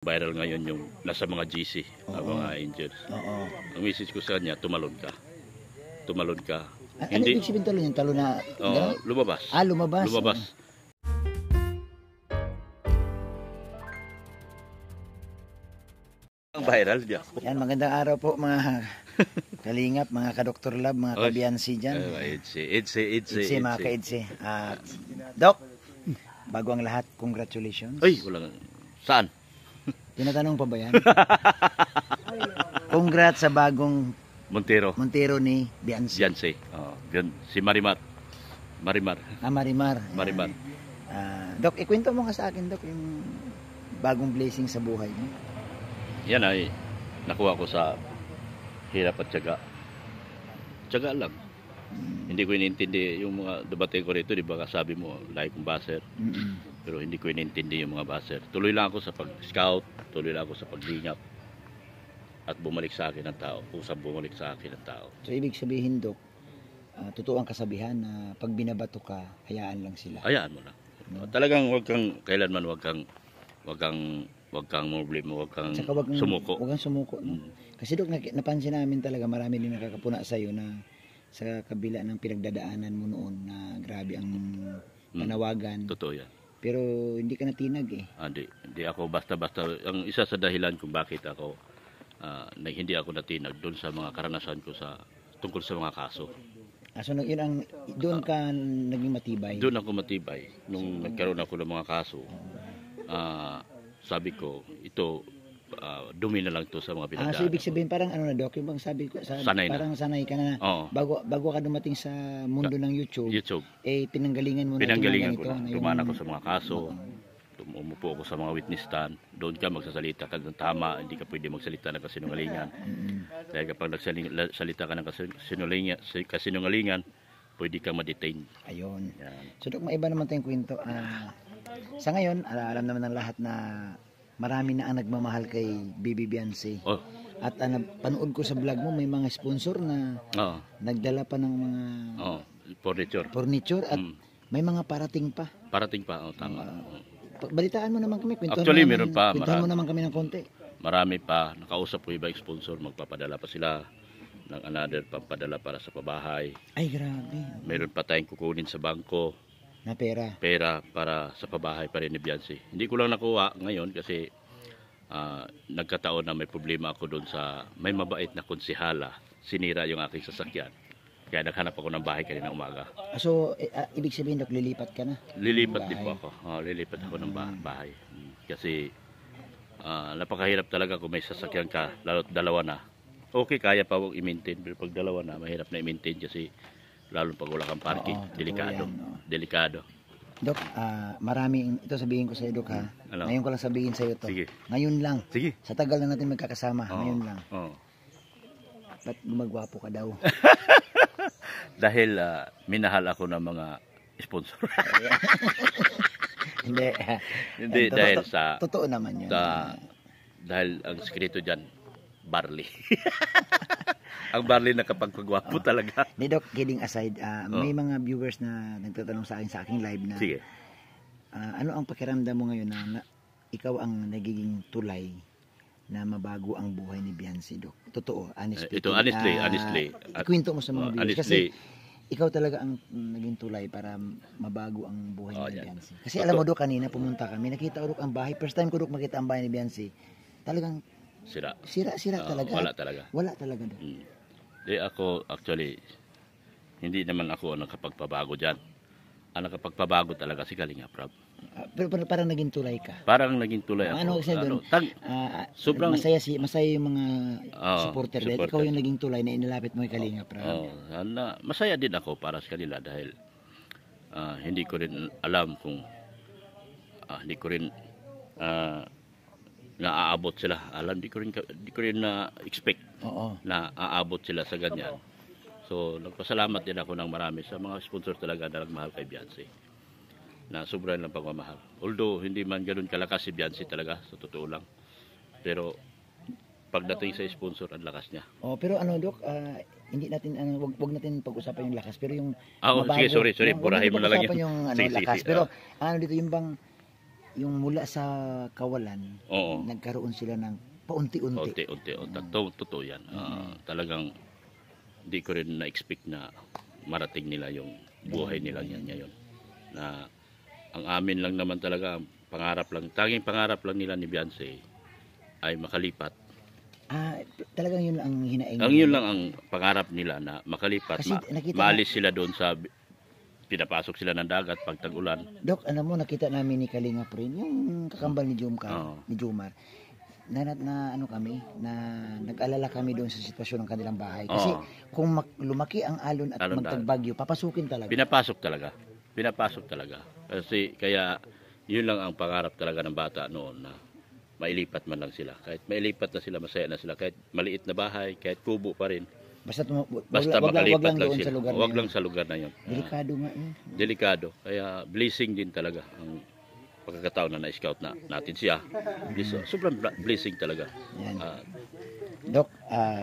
Viral ngayon yung nasa mga GC, mga angels. Oo. Ang message ko sa kanya, tumalon ka. Tumalon ka. Ano ibig sabihin talon yung talon na lumabas. lumabas. Lumabas. Ang viral diyan. Yan, magandang araw po mga kalingap, mga ka-Dr. Lab, mga kabiyansi dyan. Idse, mga ka-idse. Doc, bago ang lahat, congratulations. Ay, wala. Saan? Tinatanong pa ba yan? Congrats sa bagong Montero ni Biansi. Biansi. Si Marimar. Marimar. Marimar. Doc, ikwento mo nga sa akin, Doc, yung bagong blessing sa buhay mo. Yan ay nakuha ko sa hirap at tiyaga. Tiyaga lang. Hindi ko inintindi yung mga debate ko rito, di ba sabi mo, like kong baser. Pero hindi ko inintindi yung mga baser. Tuloy lang ako sa pag-scout, tuloy lang ako sa paglingap. At bumalik sa akin ang tao, usap bumalik sa akin ang tao. So ibig sabihin, Dok, totoo ang kasabihan na pag binabato ka, hayaan lang sila. Hayaan mo lang. Talagang kailanman wag kang problema, wag kang sumuko. Wag kang sumuko. No? Kasi Dok, napansin namin talaga marami din nakakapuna sa iyo na sa kabila ng pinagdadaanan mo noon na grabe ang panawagan. Totoo yan. Pero hindi ka natinag eh. Hindi ako basta-basta. Ang isa sa dahilan kung bakit ako hindi ako natinag doon sa mga karanasan ko tungkol sa mga kaso. So doon ka naging matibay? Doon ako matibay. Nung nagkaroon ako ng mga kaso, sabi ko, ito, dumi na lang to sa mga pinagdaan. So ibig sabihin parang ano na, Doc, yung bang sabi ko, parang sanay ka na, bago ka dumating sa mundo ng YouTube, pinanggalingan mo na ko na. Dumaan ako sa mga kaso, umupo ako sa mga witness stand, doon ka magsasalita ka ng tama, hindi ka pwede magsalita ng kasinungalingan. Dahil kapag nagsalita ka ng kasinungalingan, pwede kang ma-detain. Ayun. So Doc, maiba naman tayong kwento. Sa ngayon, alam naman ng lahat na marami na ang nagmamahal kay Bibi Biansi. At panood ko sa vlog mo, may mga sponsor na nagdala pa ng mga furniture at may mga parating pa. Parating pa, tama. Balitaan mo naman kami. Actually, meron pa. Kwentahan mo naman kami ng konti. Marami pa. Nakausap ko iba sponsor, magpapadala pa sila ng another pampadala para sa pabahay. Ay, grabe. Meron pa tayong kukunin sa bangko. Na pera? Pera para sa pabahay pa rin ni Biansi. Hindi ko lang nakuha ngayon kasi nagkataon na may problema ako doon may mabait na konsihala. Sinira yung aking sasakyan. Kaya naghanap ako ng bahay kanina umaga. So, ibig sabihin, Dok, lilipat ka na? Lilipat din po ako. Lilipat ako ng bahay. Kasi napakahirap talaga kung may sasakyan ka, lalo't dalawa na. Okay, kaya pa huwag i-maintain. Pero pag dalawa na, mahirap na i-maintain kasi lalo pag wala kang parking, delikado. Dok, ito sabihin ko sa iyo, Dok, ha. Ngayon ko lang sabihin sa iyo to. Sige. Ngayon lang. Sige. Sa tagal na natin magkakasama, ngayon lang. Ba't gumagwapo ka daw? Dahil minahal ako ng mga sponsor. Hindi. Hindi dahil sa totoo naman 'yun. Dahil ang sekreto diyan, barley. Ang barley na kapag pagwapo talaga. Ni Doc, kidding aside, may mga viewers na nagtatanong sa aking live na sige. Ano ang pakiramdam mo ngayon na ikaw ang nagiging tulay na mabago ang buhay ni Biansi, Doc? Totoo, honestly. Ito honestly. Ikwento mo sa mga viewers kasi ikaw talaga ang naging tulay para mabago ang buhay ni Biansi. Kasi alam mo, Doc, kanina pumunta kami, nakita ko, Doc, ang bahay. First time ko, Doc, makita ang bahay ni Biansi. Talagang sira talaga. Wala talaga, Doc. Ako, actually, hindi naman ako ang nakapagpabago dyan. Ang nakapagpabago talaga si Kalinga Prab. Pero parang naging tulay ka. Parang naging tulay ako. Ano kasi doon? Sobrang masaya yung mga supporter dahil ikaw yung naging tulay na inilapit mo kay Kalinga Prab. Masaya din ako para sa kanila dahil hindi ko rin alam kung hindi ko rin naaabot sila. Hindi ko rin na-expect na aabot sila sa ganyan. So, nagpasalamat din ako ng marami sa mga sponsors talaga na nagmahal kay Biansi. Na sobrang lang pagmamahal. Although, hindi man ganoon kalakas si Biansi talaga, sa totoo lang. Pero, pagdating sa sponsor, ang lakas niya. Pero Doc, hindi natin, wag natin pag-usapan yung lakas. Pero yung sige, sorry. Burahin mo na lang yung lakas. Pero, dito yung bang, yung mula sa kawalan, Oo. nagkaroon sila ng paunti-unti. Unti-unti. Totoo yan. Talagang hindi ko rin na-expect na marating nila yung buhay nila yan ngayon. Na ang amin lang naman talaga, tanging pangarap lang nila ni Beyonce ay makalipat. Talagang yun lang ang hinaing. Yun lang ang pangarap nila na makalipat. Kasi nakita maalis sila doon sa pinapasok sila ng dagat pag tag-ulan. Dok, alam mo, nakita namin ni Kalinga Prin, yung kakambal ni Oo. Jomar, na ano kami, na nag-alala kami doon sa sitwasyon ng kanilang bahay. Kasi kung lumaki ang alon at magtagbagyo, papasukin talaga. Pinapasok talaga. Kasi kaya yun lang ang pangarap talaga ng bata noon na mailipat man lang sila. Kahit mailipat na sila, masaya na sila. Kahit maliit na bahay, kahit kubo pa rin. Basta makalipat wag lang lang doon sila. sa lugar Wag lang sa lugar na yun. Delikado nga yun. Delikado. Kaya blessing din talaga ang pagkakataon na na-scout natin siya. Sobrang blessing talaga. Yan. Dok,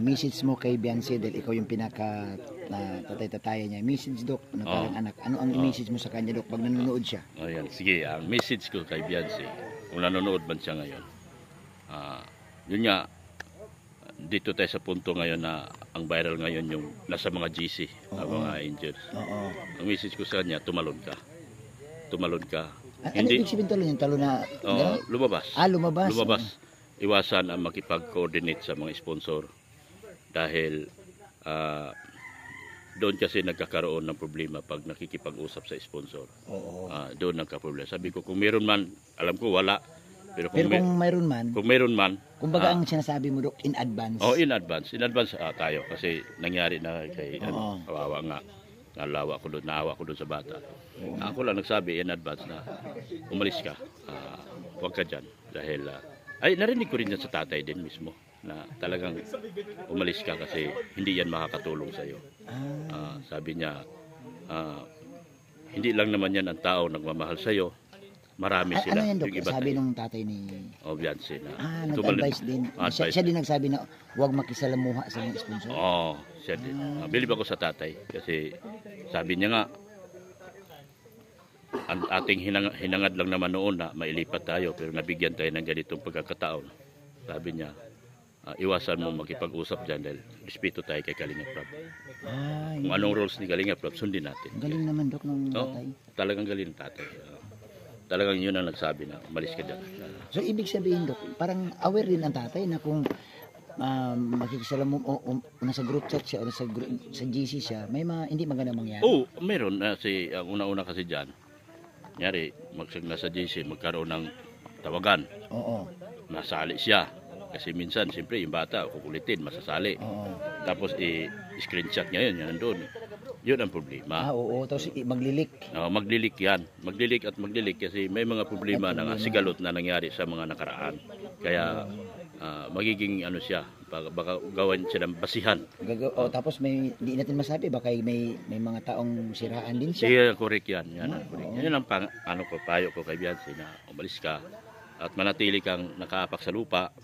message mo kay Beyonce dahil ikaw yung tatay-tataya niya. Message, Dok, na parang anak. Ano ang message mo sa kanya, Dok, pag nanonood siya? Ayan, sige, ang message ko kay Beyonce, kung nanonood man siya ngayon, yun nga, dito tayo sa punto ngayon na ang viral ngayon yung nasa mga GC, mga angels. Ang message ko sa kanya, tumalon ka. Ano ibig sabihin talon? Yung talon na... lumabas. Lumabas. Iwasan ang makipag-coordinate sa mga sponsor dahil doon kasi nagkakaroon ng problema pag nakikipag-usap sa sponsor. Doon nagka-problema. Sabi ko, kung meron man, alam ko wala. Pero kung mayroon man, kumbaga ang sinasabi mo, Dok, in advance. In advance tayo kasi nangyari na kay kawawa nga. Naawa ko doon sa bata. Ako lang nagsabi in advance na umalis ka. Huwag ka dyan. Dahil, narinig ko rin yan sa tatay din mismo na talagang umalis ka kasi hindi yan makakatulong sa'yo. Sabi niya, hindi lang naman yan ang tao nagmamahal sa'yo. Marami sila. Ano yan, Dok? Sabi nung tatay ni... Beyonce na. Nag-advise din. Siya din nagsabi na huwag makisalamuha sa mga sponsor. Siya din. Bilib ako sa tatay kasi sabi niya nga, ang ating hinangad lang naman noon na mailipat tayo pero nabigyan tayo ng ganitong pagkakataon. Sabi niya, iwasan mo makipag-usap dyan dahil respeto tayo kay Kalinga Prab. Kung anong rules ni Kalinga Prab, sundin natin. Galing naman, Dok, ng tatay. Talagang galing ng tatay. Talagang yun ang nagsabi na umalis ka dyan. So, ibig sabihin, Dok, parang aware din ang tatay na kung makikisalamu o nasa group chat siya o sa GC siya, may mga hindi maganda mangyari. Meron. Ang una-una kasi dyan, nangyari, nasa GC, magkaroon ng tawagan. Nasali siya. Kasi minsan, siyempre, yung bata, kukulitin, masasali. Tapos, screenshot niya yun, yan doon. Yun ang problema. Tapos maglilik. Maglilik yan. Maglilik kasi may mga problema na sigalot na nangyari sa mga nakaraan. Kaya magiging siya, baka gawin siya ng basihan. Tapos hindi natin masabi, baka may mga taong siraan din siya. Siya, correct yan. Yan ang payo ko kay Beyonce na umalis ka at manatili kang nakaapak sa lupa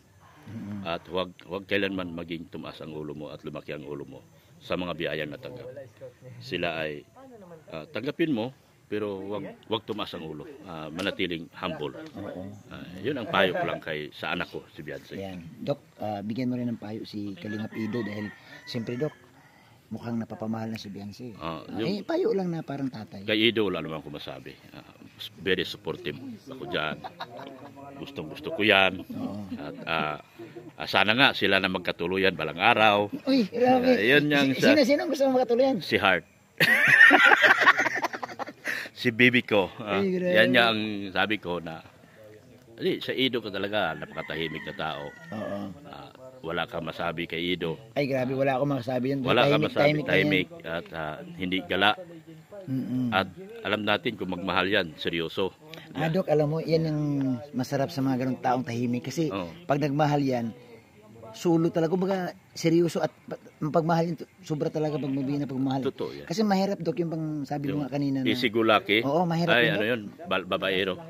at huwag kailanman maging tumaas ang ulo mo at lumaki ang ulo mo sa mga biyayang natanggap. Sila ay tanggapin mo pero wag tumaas ang ulo. Manatiling humble. Yun ang payo ko lang sa anak ko, si Beyonce. Yan. Dok, bigyan mo rin ng payo si Kalingap Ido dahil siyempre, Dok, mukhang napapamahal na si Beyonce. Payo lang na parang tatay. Kay Ido, wala naman ko masabi. Very supportive ako dyan. Gustong-gusto ko yan. At sana nga sila na magkatuluyan balang araw. Uy, grabe. Sino gusto mo magkatuluyan? Si Heart. Si Bibi ko. Yan nga ang sabi ko na sa Ido ko talaga napakatahimik na tao. Wala kang masabi kay Ido. Ay grabe, wala akong masabi yan. Wala kang masabi, tahimik at hindi gala. At alam natin kung magmahal yan, seryoso. Dok, alam mo, yan ang masarap sa mga ganong taong tahimik. Kasi pag nagmahal yan, sulo talaga. Kumbaga, seryoso at pagmahal yun, sobra talaga pag mabigyan na pagmahal. Totoo yan. Kasi mahirap, Dok, yung pang sabi mo nga kanina na... Isigulaki. Oo, mahirap yun. Babaero.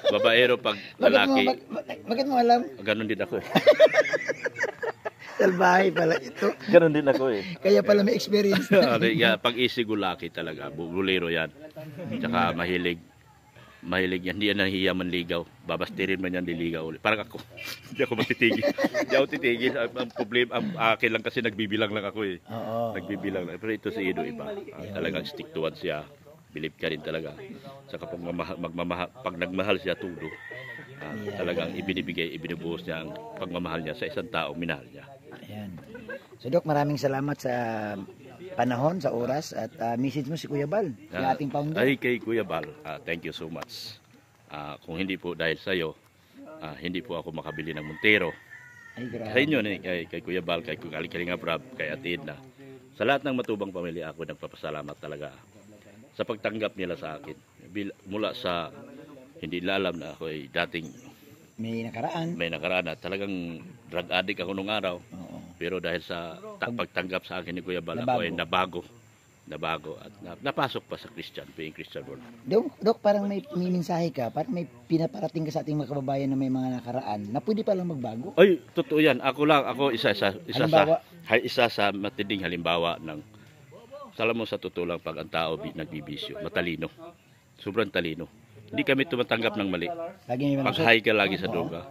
Babaero pag lalaki. Bakit mo alam? Ganon din ako eh. Salbahay pala ito. Ganon din ako eh. Kaya pala may experience. Pag isigulaki talaga, bulero yan. Tsaka mahilig mahilig yan, hindi yan nahihiya manligaw. Babastirin man yan, diligaw ulit. Parang ako, hindi ako matitigil. Hindi ako titigil. Ang problema, ang akin lang kasi nagbibilang lang ako eh. Oo. Nagbibilang lang. Pero ito si Ido iba. Talagang stick to one siya. Believe ka rin talaga. Saka pag nagmahal siya tulo, talagang ibinubuhos niya ang pagmamahal niya sa isang tao, minahal niya. Ayan. So Doc, maraming salamat sa panahon, sa oras, at message mo si Kuya Bal, yung ating founder. Ay, kay Kuya Bal, thank you so much. Kung hindi po dahil sa iyo, hindi po ako makabili ng Montero. Ay, grabe. Sa inyo, kay Kuya Bal, kay Kalinga Prab, kay Ate Edna, sa lahat ng matubang pamilya, ako nagpapasalamat talaga sa pagtanggap nila sa akin. Mula sa hindi nila alam na ako ay dating May nakaraan at talagang drug addict ako nung araw. Oo. Pero dahil sa pagtanggap sa akin ni Kuya Bal, ako ay nabago at napasok pa sa being Christian world. Dok, parang may mensahe ka, parang may pinaparating ka sa ating mga kababayan na may mga nakaraan na pwede palang magbago. Ay, totoo yan. Ako isa sa matinding halimbawa ng, alam mo sa totoo lang, pag ang tao nagbibisyo, matalino. Sobrang talino. Hindi kami tumatanggap ng mali. Pag-high ka lagi sa droga.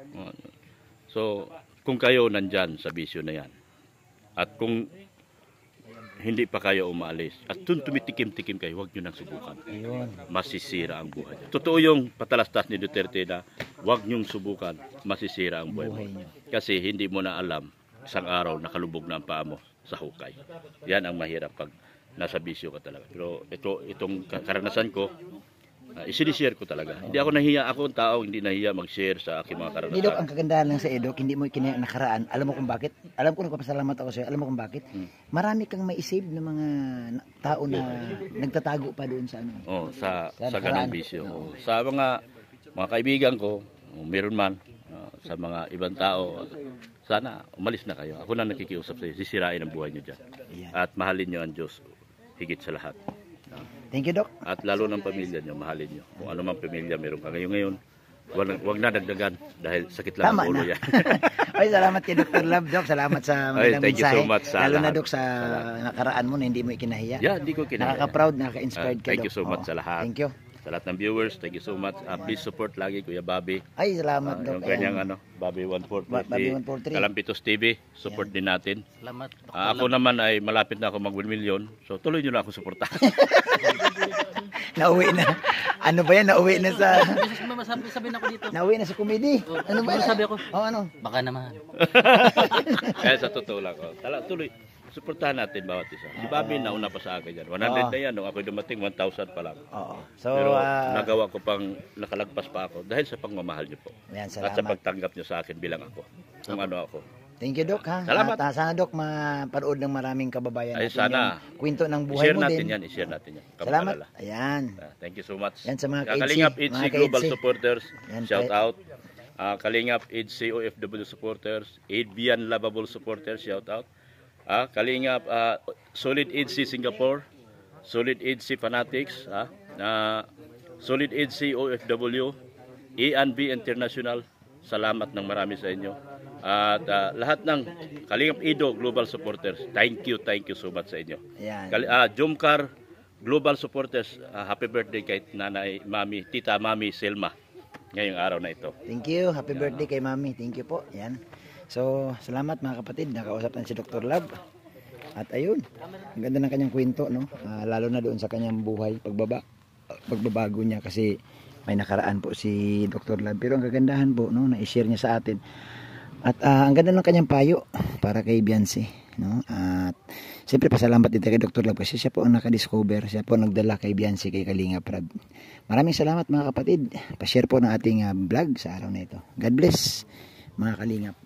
So, kung kayo nandyan sa bisyo na yan, at kung hindi pa kayo umaalis, at tumitikim-tikim kayo, huwag nyo nang subukan. Ayun. Masisira ang buhay nyo. Totoo yung patalastas ni Duterte na huwag nyong subukan, masisira ang buhay mo. Kasi hindi mo na alam, isang araw nakalubog na ang paa mo sa hukay. Yan ang mahirap pag nasa bisyo ka talaga. Pero itong karanasan ko, isinishare ko talaga. Hindi ako nahiya. Ako ang tao, hindi nahiya mag-share sa aking mga karanasan. Dok, ang kagandahan lang sa Edok, hindi mo kinaya nakaraan. Alam mo kung bakit? Alam ko, nagpapasalamat ako sa'yo. Alam mo kung bakit? Marami kang mai-save ng mga tao na nagtatago pa doon sa ano. Sa ganang bisyo. Sa mga kaibigan ko, meron man, sa mga ibang tao, sana umalis na kayo. Ako na nakikiusap sa iyo. Sisirain ang buhay niyo dyan. At mahalin niyo ang Diyos higit sa lahat. Thank you, Doc. At lalo ng pamilya nyo, mahalin nyo. Kung ano mang pamilya meron ka ngayon, wag na dagdagan dahil sakit lang ang ulo yan. Ay, salamat kay Dr. Love, Doc. Salamat sa magandang thank you mensahe. so much sa lalo na, lahat. Doc, sa nakaraan mo na hindi mo ikinahiya. Yeah, hindi ko kinahiya. Nakaka-proud, nakaka-inspired ka, Doc. Thank you so much sa lahat. Thank you. Sa lahat ng viewers, thank you so much. Please support lagi Kuya Bobby. Ay, salamat, Doc. Yung kanyang Bobby 143. Bobby 143. Kalampitos TV, support din natin. Salamat. Ako naman ay malapit na ako mag-1 million. So tuloy nyo na ako suportahan. Nauwi na. Ano ba yan? Nauwi na sa... Sabi na ako dito. Nauwi na sa comedy. Ano ba? Sabi ako? Ano? Baka naman. Kaya sa totoo lang ko. Tuloy. Suportahan natin bawat isa. Si Bobby nauna pa sa akin yan. 100 na yan. Nung ako dumating, 1,000 pa lang. Oo. So, pero nagawa ko pang nakalagpas pa ako dahil sa pagmamahal niyo po. Yan, at sa pagtanggap niyo sa akin bilang ako. Kung ano ako. Thank you, Doc. Ha? Salamat. At sana, Doc, mapanood ng maraming kababayan Ay, natin sana. yung kwento ng buhay mo din. I-share natin yan. Salamat. Ayan. Thank you so much. Yan sa mga Kalingap EDC Global Supporters. Yan, Shout out. Kalingap EDC OFW Supporters. Adbian Lovable Supporters. Shout out. Kalingap Solid EDC Singapore. Solid EDC Fanatics. Solid EDC OFW. A&B International. Salamat ng marami sa inyo. At lahat ng Kalingap Ido Global Supporters, thank you so much sa inyo. Jomcar Global Supporters, happy birthday kay Nanay Mami, Tita Mami Selma ngayong araw na ito. Thank you, happy birthday kay Mami. Thank you po. Yan. So, salamat mga kapatid, nakausap na si Dr. Love. At ayun, ang ganda ng kanyang kwento, no? Lalo na doon sa kanyang buhay, pagbabago niya kasi may nakaraan po si Dr. Love. Pero ang kagandahan po, no, na-share niya sa atin. At ang ganda ng kanyang payo para kay Beyonce, no? At siyempre pasalamat din kay Dr. Love kasi siya po ang nakadiscover, siya po ang nagdala kay Beyonce kay Kalinga Prab. Maraming salamat mga kapatid. Pa-share po ng ating vlog sa araw na ito. God bless mga Kalingap.